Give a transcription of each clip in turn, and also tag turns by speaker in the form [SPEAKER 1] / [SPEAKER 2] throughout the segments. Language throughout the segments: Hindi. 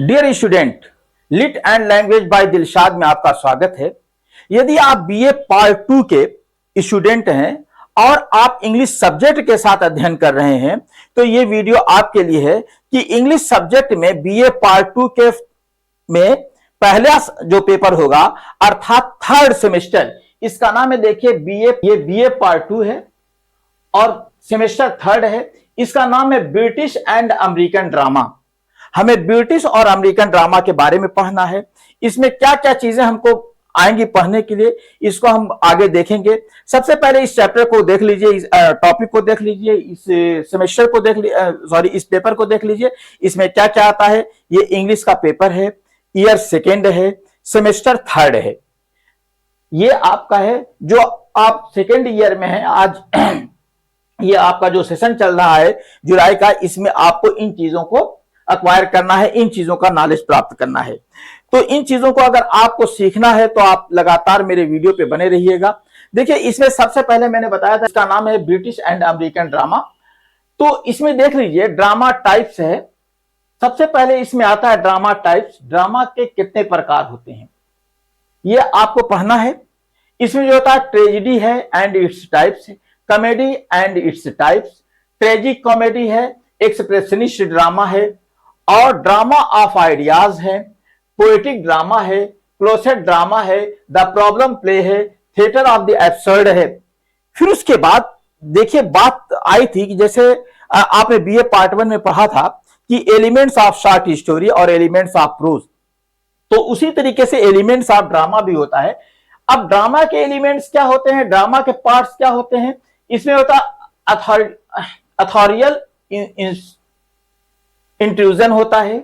[SPEAKER 1] Dear student, lit and language by Dilshad में आपका स्वागत है। यदि आप बीए पार्ट 2 के स्टूडेंट हैं और आप इंग्लिश सब्जेक्ट के साथ अध्ययन कर रहे हैं तो ये वीडियो आपके लिए है कि इंग्लिश सब्जेक्ट में बीए पार्ट 2 के में पहला जो पेपर होगा अर्थात थर्ड सेमेस्टर, इसका नाम है देखिए बीए, ये बीए पार्ट 2 है और सेमेस्टर थर्ड है। इसका नाम है ब्रिटिश एंड अमेरिकन ड्रामा। हमें ब्रिटिश और अमेरिकन ड्रामा के बारे में पढ़ना है। इसमें क्या क्या चीजें हमको आएंगी पढ़ने के लिए, इसको हम आगे देखेंगे। सबसे पहले इस चैप्टर को देख लीजिए, इस टॉपिक को देख लीजिए, इस सेमेस्टर को देख लीजिए, इस पेपर को देख लीजिए। इसमें क्या क्या आता है। ये इंग्लिश का पेपर है, ईयर सेकेंड है, सेमेस्टर थर्ड है। ये आपका है जो आप सेकेंड ईयर में है आज। ये आपका जो सेशन चल रहा है जुलाई का, इसमें आपको इन चीजों को अक्वायर करना है, इन चीजों का नॉलेज प्राप्त करना है। तो इन चीजों को अगर आपको सीखना है तो आप लगातार मेरे वीडियो पे बने रहिएगा। देखिए, इसमें सबसे पहले मैंने बताया था इसका नाम है ब्रिटिश एंड अमेरिकन ड्रामा। तो इसमें देख लीजिए ड्रामा टाइप्स है। सबसे पहले इसमें आता है ड्रामा टाइप्स। ड्रामा के कितने प्रकार होते हैं ये आपको पढ़ना है। इसमें जो होता है ट्रेजेडी है and its types, comedy and its types, tragic comedy है, एक्सप्रेशनिस्ट ड्रामा है और ड्रामा ऑफ आइडियाज है, पोएटिक ड्रामा है, क्लोसेट ड्रामा है, द प्रॉब्लम प्ले है, थिएटर ऑफ द एब्सर्ड है। फिर उसके बाद देखिए बात आई थी कि जैसे आपने बीए पार्ट 1 में पढ़ा था कि एलिमेंट्स ऑफ शॉर्ट स्टोरी और एलिमेंट्स ऑफ प्रोज, तो उसी तरीके से एलिमेंट्स ऑफ ड्रामा भी होता है। अब ड्रामा के एलिमेंट्स क्या होते हैं, ड्रामा के पार्ट्स क्या होते हैं। इसमें होता अथॉरियल इंट्रूजन होता है,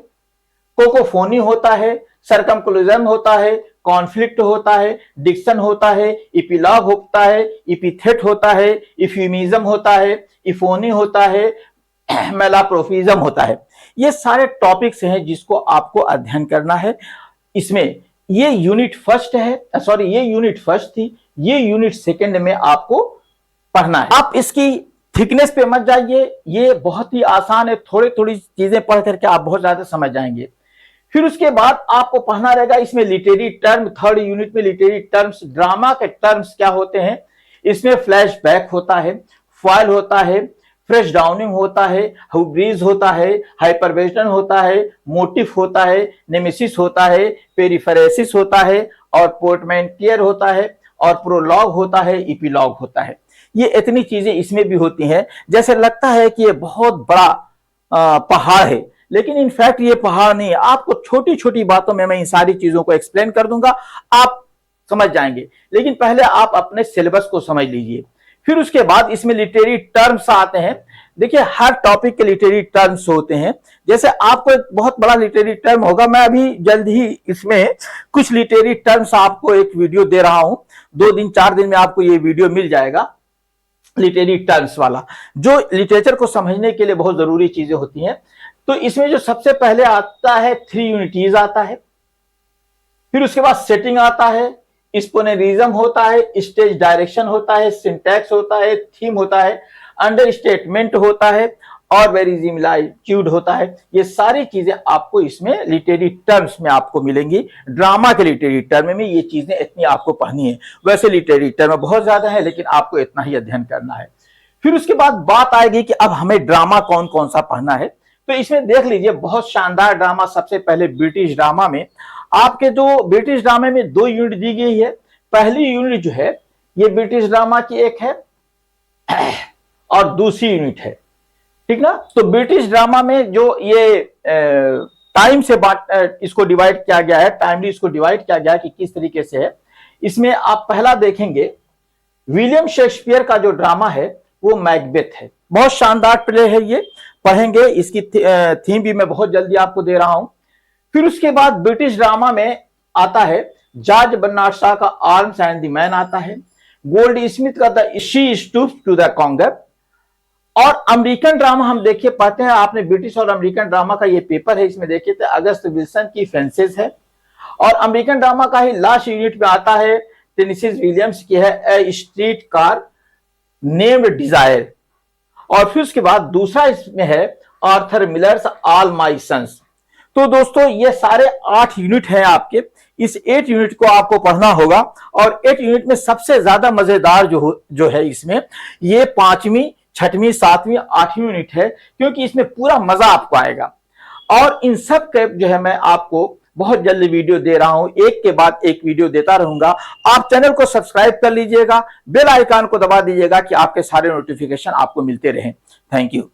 [SPEAKER 1] कोकोफोनी होता है, सरकमक्लूजन होता है, कॉन्फ्लिक्ट होता है, डिक्शन होता है, इपिलॉग होता है, इपिथेट होता है, इफ्यूमिज्म होता है, इफोनी होता है, मेलाप्रोफिज्म होता है। ये सारे टॉपिक्स हैं जिसको आपको अध्ययन करना है। इसमें ये यूनिट फर्स्ट है, सॉरी ये यूनिट फर्स्ट थी, ये यूनिट सेकंड में आपको पढ़ना है। आप इसकी थिकनेस पे मत जाइए, ये बहुत ही आसान है। थोड़ी थोड़ी चीजें पढ़ करके आप बहुत ज्यादा समझ जाएंगे। फिर उसके बाद आपको पढ़ना रहेगा इसमें लिटरेरी टर्म। थर्ड यूनिट में लिटरेरी टर्म्स, ड्रामा के टर्म्स क्या होते हैं। इसमें फ्लैशबैक होता है, फॉयल होता है, फ्रेश डाउनिंग होता है, हाइब्रिज होता है, हाइपरवेशन होता है, मोटिफ होता है, नेमेसिस होता है, पेरिफेरेसिस होता है और पोर्टमेंटियर होता है और प्रोलॉग होता है, इपिलॉग होता है। ये इतनी चीजें इसमें भी होती हैं। जैसे लगता है कि ये बहुत बड़ा पहाड़ है, लेकिन इनफैक्ट ये पहाड़ नहीं है। आपको छोटी छोटी बातों में मैं इन सारी चीजों को एक्सप्लेन कर दूंगा, आप समझ जाएंगे। लेकिन पहले आप अपने सिलेबस को समझ लीजिए। फिर उसके बाद इसमें लिटरेरी टर्म्स आते हैं। देखिए, हर टॉपिक के लिटरेरी टर्म्स होते हैं। जैसे आपको एक बहुत बड़ा लिटरेरी टर्म होगा, मैं अभी जल्द ही इसमें कुछ लिटरेरी टर्म्स आपको एक वीडियो दे रहा हूं। 2 दिन 4 दिन में आपको ये वीडियो मिल जाएगा लिटरेरी टर्म्स वाला, जो लिटरेचर को समझने के लिए बहुत जरूरी चीजें होती हैं। तो इसमें जो सबसे पहले आता है 3 यूनिटीज आता है। फिर उसके बाद सेटिंग आता है, स्पोनेरिज्म होता है, स्टेज डायरेक्शन होता है, सिंटैक्स होता है, थीम होता है, अंडरस्टेटमेंट होता है और वेरिजिमिलिट्यूड होता है। ये सारी चीजें आपको इसमें लिटरेरी टर्म्स में आपको मिलेंगी। ड्रामा के लिटरेरी टर्म में ये चीजें इतनी आपको पढ़नी है। वैसे लिटरेरी टर्म बहुत ज्यादा है, लेकिन आपको इतना ही अध्ययन करना है। फिर उसके बाद बात आएगी कि अब हमें ड्रामा कौन कौन सा पढ़ना है। तो इसमें देख लीजिए बहुत शानदार ड्रामा। सबसे पहले ब्रिटिश ड्रामा में आपके जो ब्रिटिश ड्रामा में 2 यूनिट दी गई है। पहली यूनिट जो है ये ब्रिटिश ड्रामा की एक है और दूसरी यूनिट है, ठीक ना। तो ब्रिटिश ड्रामा में जो ये टाइम से इसको डिवाइड किया गया है, टाइमली इसको डिवाइड किया गया है कि किस तरीके से है। इसमें आप पहला देखेंगे विलियम शेक्सपियर का जो ड्रामा है वो मैकबेथ है। बहुत शानदार प्ले है, ये पढ़ेंगे। इसकी थीम भी मैं बहुत जल्दी आपको दे रहा हूं। फिर उसके बाद ब्रिटिश ड्रामा में आता है जॉर्ज बर्नार्ड शॉ का आर्म्स एंड द मैन आता है, गोल्ड स्मिथ का the she stoops to the conquer. और अमेरिकन ड्रामा हम देखिए पढ़ते हैं, आपने ब्रिटिश और अमेरिकन ड्रामा का ये पेपर है, इसमें देखिए तो अगस्त विल्सन की फेंसेस है। और अमेरिकन ड्रामा का ही लास्ट यूनिट में आता है टेनेसी विलियम्स की है a streetcar named desire. और फिर उसके बाद दूसरा इसमें है Arthur Miller's all my sons. तो दोस्तों ये सारे 8 यूनिट हैं आपके, इस 8 यूनिट को आपको पढ़ना होगा। और 8 यूनिट में सबसे ज्यादा मजेदार जो है इसमें ये 5वीं, 6वीं, 7वीं, 8वीं यूनिट है, क्योंकि इसमें पूरा मजा आपको आएगा। और इन सब के जो है मैं आपको बहुत जल्दी वीडियो दे रहा हूं, एक के बाद एक वीडियो देता रहूंगा। आप चैनल को सब्सक्राइब कर लीजिएगा, बेल आइकन को दबा दीजिएगा कि आपके सारे नोटिफिकेशन आपको मिलते रहें। Thank you.